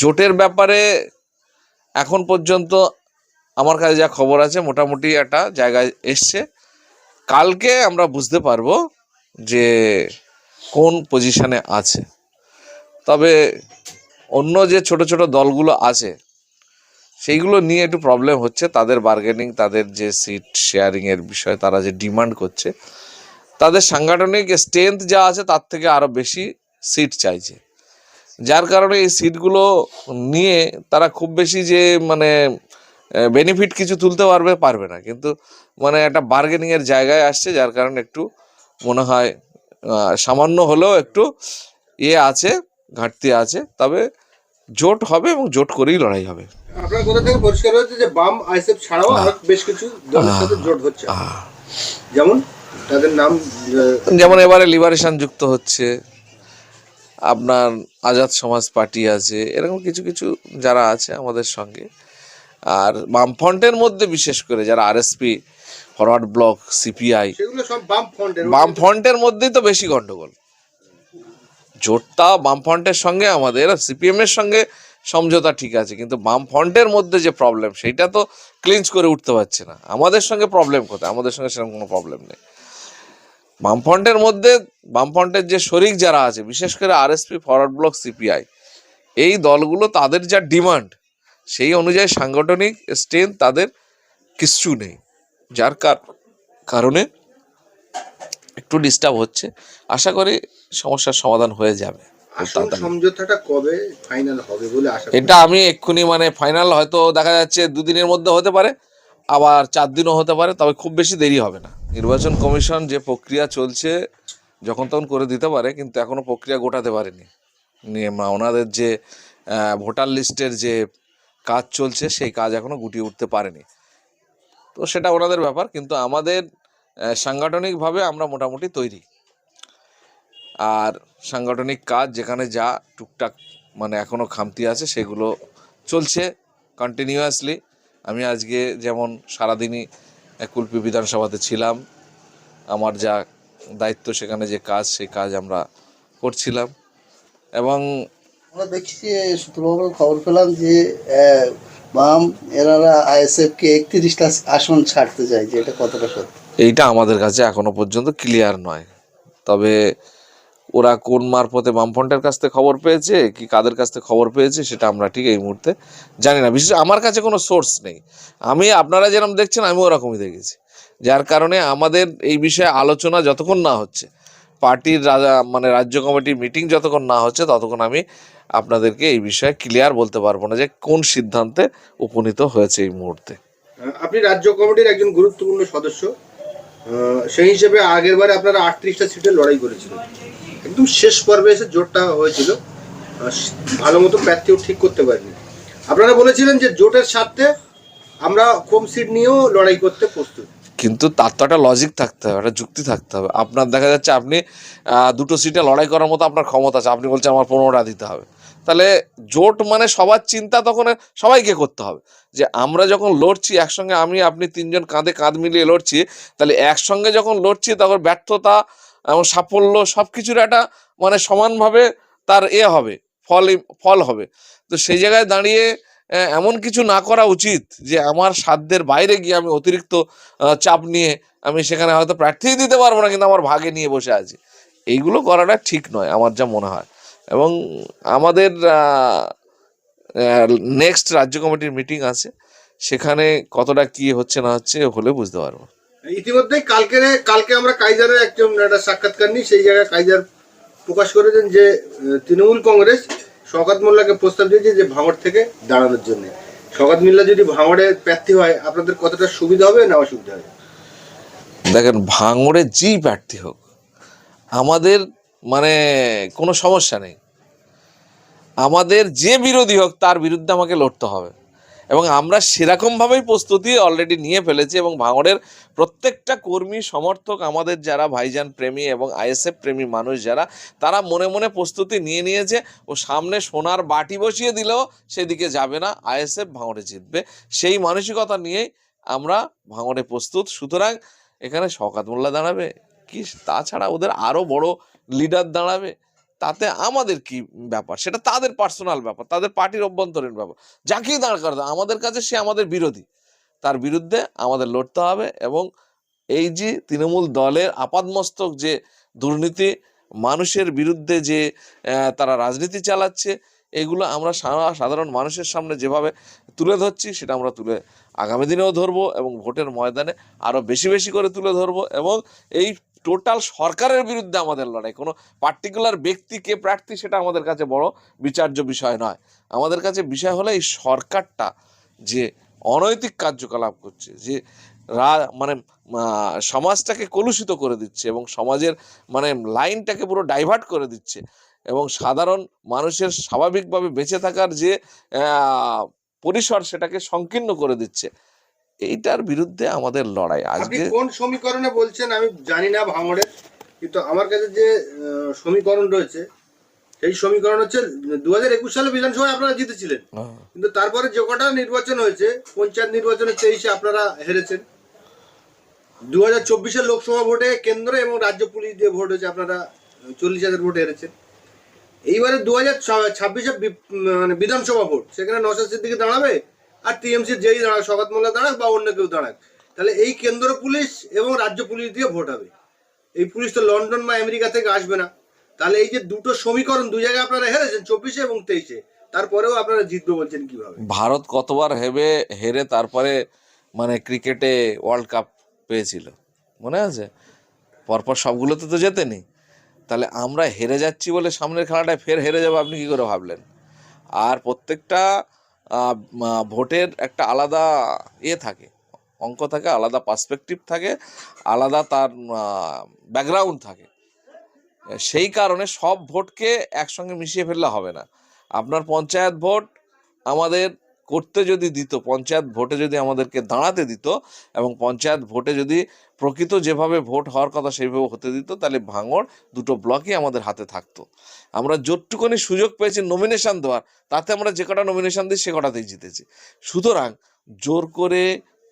জোটের ব্যাপারে এখন পর্যন্ত আমার কাছে যা খবর আছে মোটামুটি একটা জায়গায় এসছে। কালকে আমরা বুঝতে পারবো যে কোন পজিশনে আছে। তবে অন্য যে ছোট ছোট দলগুলো আছে সেইগুলো নিয়ে একটু প্রবলেম হচ্ছে। তাদের বার্গেনিং, তাদের যে সিট শেয়ারিংয়ের বিষয়ে তারা যে ডিমান্ড করছে, তাদের সাংগঠনিক স্ট্রেংথ যা আছে তার থেকে আরও বেশি সিট চাইছে, যার কারণে এই সিটগুলো নিয়ে তারা খুব বেশি যে মানে বেনিফিট কিছু তুলতে পারবে না, কিন্তু মানে একটা বার্গেনিংয়ের জায়গায় আসছে, যার কারণে একটু মনে হয় সামান্য হলেও একটু আছে, ঘাটতি আছে। তবে জোট হবে এবং জোট করেই লড়াই হবে। আপনার কথা থেকে পরিষ্কার হচ্ছে যে বাম আইএসএফ ছাড়াও আর বেশ কিছু দলের সাথে জোট হচ্ছে, যেমন তাদের নাম যেমন এবারে লিবারেশন যুক্ত হচ্ছে, আপনার আজাদ সমাজ পার্টি আছে, এরকম কিছু কিছু যারা আছে আমাদের সঙ্গে। আর বামফ্রন্টের মধ্যে বিশেষ করে যারা আরএসপি, ফরওয়ার্ড ব্লক, সিপিআই, সেগুলো সব বামফ্রন্টের মধ্যেই তো বেশি গন্ডগোল। জোটটা বামফ্রন্টের সঙ্গে আমাদের, সিপিএম এর সঙ্গে সমঝোতা ঠিক আছে, কিন্তু বামফ্রন্টের মধ্যে যে প্রবলেম সেইটা তো ক্লিঞ্চ করে উঠতে পারছে না। আমাদের সঙ্গে প্রবলেম কোথায়? আমাদের সঙ্গে সেরকম কোনো প্রবলেম নেই। বামফ্রন্টের মধ্যে বামফ্রন্টের যে শরিক যারা আছে, বিশেষ করে আরএসপি, ফরওয়ার্ড ব্লক, সিপিআই, এই দলগুলো তাদের যা ডিমান্ড সেই অনুযায়ী সাংগঠনিক স্ট্রেংথ তাদের কিচ্ছু নেই, যার কারণে একটু ডিস্টার্ব হচ্ছে। আশা করি সমস্যার সমাধান হয়ে যাবে। সমঝোতাটা কবে ফাইনাল হবে বলে আশা? এটা আমি এক্ষুনি মানে ফাইনাল হয়তো দেখা যাচ্ছে দুদিনের মধ্যে হতে পারে, আবার 4 দিনও হতে পারে, তবে খুব বেশি দেরি হবে না। নির্বাচন কমিশন যে প্রক্রিয়া চলছে যখন তখন করে দিতে পারে, কিন্তু এখনো প্রক্রিয়া গোটাতে পারেনি। ওনাদের যে ভোটার লিস্টের যে কাজ চলছে সেই কাজ এখনো গুটিয়ে উঠতে পারেনি, তো সেটা ওনাদের ব্যাপার। কিন্তু আমাদের সাংগঠনিকভাবে আমরা মোটামুটি তৈরি। আর সাংগঠনিক কাজ যেখানে যা টুকটাক মানে এখনও খামতি আছে সেগুলো চলছে কন্টিনিউয়াসলি। আমি আজকে যেমন সারাদিনই কুলপি বিধানসভাতে ছিলাম, আমার যা দায়িত্ব সেখানে যে কাজ সেই কাজ আমরা করছিলাম। এবং আমরা দেখছি সূত্রবল খবর পেলাম যে বাম এনারা আইএসএফকে 31টা আসন ছাড়তে চায়, যে এটা কতটা সত্যি? এইটা আমাদের কাছে এখনো পর্যন্ত ক্লিয়ার নয়। তবে ওরা কোন মারফতে বামফ্রন্টের কাছ থেকে খবর পেয়েছে কি কাদের কাছ থেকে খবর পেয়েছে সেটা আমরা ঠিক এই মুহূর্তে জানি না। বিশেষ আমার কাছে কোনো সোর্স নেই। আমি আপনারা যেরকম দেখছেন আমি ওরকমই দেখেছি, যার কারণে আমাদের এই বিষয়ে আলোচনা যতক্ষণ না হচ্ছে, পার্টির মানে রাজ্য কমিটির মিটিং যতক্ষণ না হচ্ছে, ততক্ষণ আমি আপনাদেরকে এই বিষয়ে ক্লিয়ার বলতে পারবো না যে কোন সিদ্ধান্তে উপনীত হয়েছে এই মুহূর্তে। আপনি রাজ্য কমিটির একজন গুরুত্বপূর্ণ সদস্য, সেই হিসেবে আগের বারে আপনারা 38টা সিটে লড়াই করেছিলেন। একদম শেষ পর্বে এসে জোটটা হয়েছিল, ভালো মতো প্রার্থীও ঠিক করতে পারেনি। আপনারা বলেছিলেন যে জোটের স্বার্থে আমরা কম সিট নিয়েও লড়াই করতে প্রস্তুত, কিন্তু তার তো একটা লজিক থাকতে হবে, একটা যুক্তি থাকতে হবে। আপনার দেখা যাচ্ছে আপনি 2টো সিটে লড়াই করার মতো আপনার ক্ষমতা আছে, আপনি বলছেন আমার 15টা দিতে হবে। তাহলে জোট মানে সবার চিন্তা তখন সবাইকে করতে হবে যে আমরা যখন লড়ছি একসঙ্গে, আমি আপনি 3জন কাঁধে কাঁধ মিলিয়ে লড়ছি, তাহলে একসঙ্গে যখন লড়ছি তখন ব্যর্থতা এবং সাফল্য সব কিছুর একটা মানে সমানভাবে তার হবে, ফল হবে। তো সেই জায়গায় দাঁড়িয়ে এমন কিছু না করা উচিত যে আমার সাধ্যের বাইরে গিয়ে আমি অতিরিক্ত চাপ নিয়ে আমি সেখানে হয়তো প্রার্থী দিতে পারবো না, কিন্তু আমার ভাগে নিয়ে বসে আছি। এইগুলো করাটা ঠিক নয় আমার যা মনে হয়। এবং আমাদের নেক্সট রাজ্য কমিটির মিটিং আছে, সেখানে কতটা কি হচ্ছে না হচ্ছে হলে বুঝতে পারবো। ইতিমধ্যেই কালকে আমরা কাইজারের একটা সাক্ষাৎকার নিই, সেই জায়গায় কাইজার প্রকাশ করেছেন যে তৃণমূল কংগ্রেস শওকত মোল্লাকে প্রস্তাব দিয়েছে যে ভাঙড় থেকে দাঁড়ানোর জন্য। শওকত মোল্লা যদি ভাঙড়ে প্রার্থী হয় আপনাদের কতটা সুবিধা হবে না অসুবিধা হবে? দেখেন, ভাঙড়ে যেই প্রার্থী হোক আমাদের মানে কোনো সমস্যা নেই। আমাদের যে বিরোধী হোক তার বিরুদ্ধে আমাকে লড়তে হবে, এবং আমরা সেরকমভাবেই প্রস্তুতি অলরেডি নিয়ে ফেলেছি। এবং ভাঙড়ের প্রত্যেকটা কর্মী সমর্থক, আমাদের যারা ভাইজান প্রেমী এবং আইএসএফ প্রেমী মানুষ যারা, তারা মনে মনে প্রস্তুতি নিয়ে নিয়েছে। ও সামনে সোনার বাটি বসিয়ে দিলেও সেদিকে যাবে না, আইএসএফ ভাঙড়ে জিতবে, সেই মানসিকতা নিয়েই আমরা ভাঙড়ে প্রস্তুত। সুতরাং এখানে শওকত মোল্লা দাঁড়াবে কি, তাছাড়া ওদের আরও বড় লিডার দাঁড়াবে, তাতে আমাদের কি ব্যাপার, সেটা তাদের পার্সোনাল ব্যাপার, তাদের পার্টির অভ্যন্তরীণ ব্যাপার। যাকেই দাঁড় করাতে আমাদের কাছে সে আমাদের বিরোধী, তার বিরুদ্ধে আমাদের লড়তে হবে। এবং এই যে তৃণমূল দলের আপাদমস্তক যে দুর্নীতি, মানুষের বিরুদ্ধে যে তারা রাজনীতি চালাচ্ছে, এগুলো আমরা সাধারণ মানুষের সামনে যেভাবে তুলে ধরছি সেটা আমরা তুলে আগামী দিনেও ধরবো এবং ভোটের ময়দানে আরও বেশি বেশি করে তুলে ধরবো। এবং এই টোটাল সরকারের বিরুদ্ধে আমাদের লড়াই, কোনো পার্টিকুলার ব্যক্তি কে প্রার্থী সেটা আমাদের কাছে বড় বিচার্য বিষয় নয়। আমাদের কাছে বিষয় হলো এই সরকারটা যে অনৈতিক কার্যকলাপ করছে, যে মানে সমাজটাকে কলুষিত করে দিচ্ছে এবং সমাজের মানে লাইনটাকে পুরো ডাইভার্ট করে দিচ্ছে এবং সাধারণ মানুষের স্বাভাবিকভাবে বেঁচে থাকার যে পরিসর সেটাকে সংকীর্ণ করে দিচ্ছে, এইটার বিরুদ্ধে আমাদের লড়াই। আপনি আজকে কোন সমীকরণে বলছেন আমি জানি না ভাঙড়ের, কিন্তু আমার কাছে যে সমীকরণ রয়েছে সেই সমীকরণ হচ্ছে 2021 সালে বিধানসভায় আপনারা জিতেছিলেন, কিন্তু তারপরে যে কটা নির্বাচন হয়েছে, পঞ্চায়েত নির্বাচনে 23-এ আপনারা হেরেছেন, 2024-এর লোকসভা ভোটে কেন্দ্র এবং রাজ্য পুলিশ দিয়ে ভোট হয়েছে, আপনারা 40,000 ভোটে হেরেছেন। এইবারে 2026-এ মানে বিধানসভা ভোট, সেখানে নওশাদ সিদ্দিকী দাঁড়াবে আর টিএমসির যেই দাঁড়াক, শওকত মোল্লা দাঁড়াক বা অন্য কেউ দাঁড়াক, তাহলে এই কেন্দ্র পুলিশ এবং রাজ্য পুলিশ দিয়ে ভোট হবে। এই পুলিশ তো লন্ডন বা আমেরিকা থেকে আসবে না। তাহলে এই যে দুটো সমীকরণ, দুই জায়গায় আপনারা হেরেছেন 24-এ এবং 23-এ, তারপরেও আপনারা জিতবে বলছেন কিভাবে? ভারত কতবার হেরে তারপরে মানে ক্রিকেটে ওয়ার্ল্ড কাপ পেয়েছিল, মনে আছে? পরপর সবগুলোতে তো জেতেনি। তাহলে আমরা হেরে যাচ্ছি বলে সামনের খেলাটায় ফের হেরে যাবো, আপনি কি করে ভাবলেন? আর প্রত্যেকটা ভোটের একটা আলাদা থাকে, অঙ্ক থাকে, আলাদা পার্সপেক্টিভ থাকে, আলাদা তার ব্যাকগ্রাউন্ড থাকে। সেই কারণে সব ভোটকে একসঙ্গে মিশিয়ে ফেললে হবে না। আপনার পঞ্চায়েত ভোট আমাদের করতে যদি দিত, পঞ্চায়েত ভোটে যদি আমাদেরকে দাঁড়াতে দিত এবং পঞ্চায়েত ভোটে যদি প্রকৃত যেভাবে ভোট হওয়ার কথা সেইভাবে হতে দিত, তাহলে ভাঙড় দুটো ব্লকই আমাদের হাতে থাকতো। আমরা যতটুকুনি সুযোগ পেয়েছি নমিনেশন দেওয়ার, তাতে আমরা যে কটা নমিনেশন দিই সে কটাতেই জিতেছি। সুতরাং জোর করে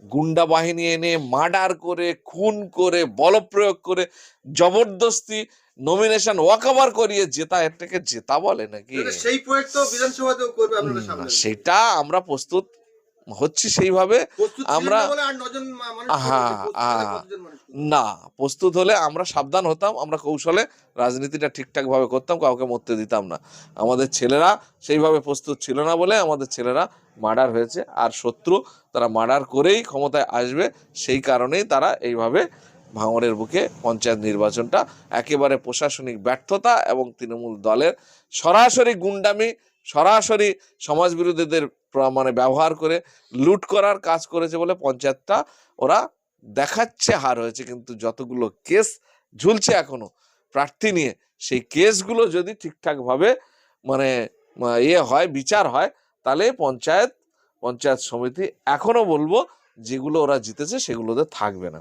গুন্ডা বাহিনী এনে মার্ডার করে, খুন করে, বলপ্রয়োগ করে, জবরদস্তি নমিনেশন ওয়াকওভার করিয়ে জেতা, এটাকে জেতা বলে নাকি? সেই প্রয়োগ তো বিধানসভাতেও করবে আপনারা সামনে। সেটা আমরা প্রস্তুত হচ্ছি সেইভাবে। আমরা না প্রস্তুত হলে আমরা সাবধান হতাম, আমরা কৌশলে রাজনীতিটা ঠিকঠাক ভাবে করতাম, কাউকে মরতে দিতাম না। আমাদের ছেলেরা সেইভাবে প্রস্তুত ছিল না বলে আমাদের ছেলেরা মার্ডার হয়েছে। আর শত্রু তারা মার্ডার করেই ক্ষমতায় আসবে, সেই কারণেই তারা এইভাবে ভাঙড়ের বুকে পঞ্চায়েত নির্বাচনটা একেবারে প্রশাসনিক ব্যর্থতা এবং তৃণমূল দলের সরাসরি গুন্ডামি, সরাসরি সমাজ বিরোধীদের মানে ব্যবহার করে লুট করার কাজ করেছে বলে পঞ্চায়েতটা ওরা দেখাচ্ছে হার হয়েছে। কিন্তু যতগুলো কেস ঝুলছে এখনো প্রার্থী নিয়ে, সেই কেসগুলো যদি ঠিকঠাকভাবে মানে হয়, বিচার হয়, তাহলে পঞ্চায়েত সমিতি এখনো বলবো যেগুলো ওরা জিতেছে সেগুলোতে থাকবে না।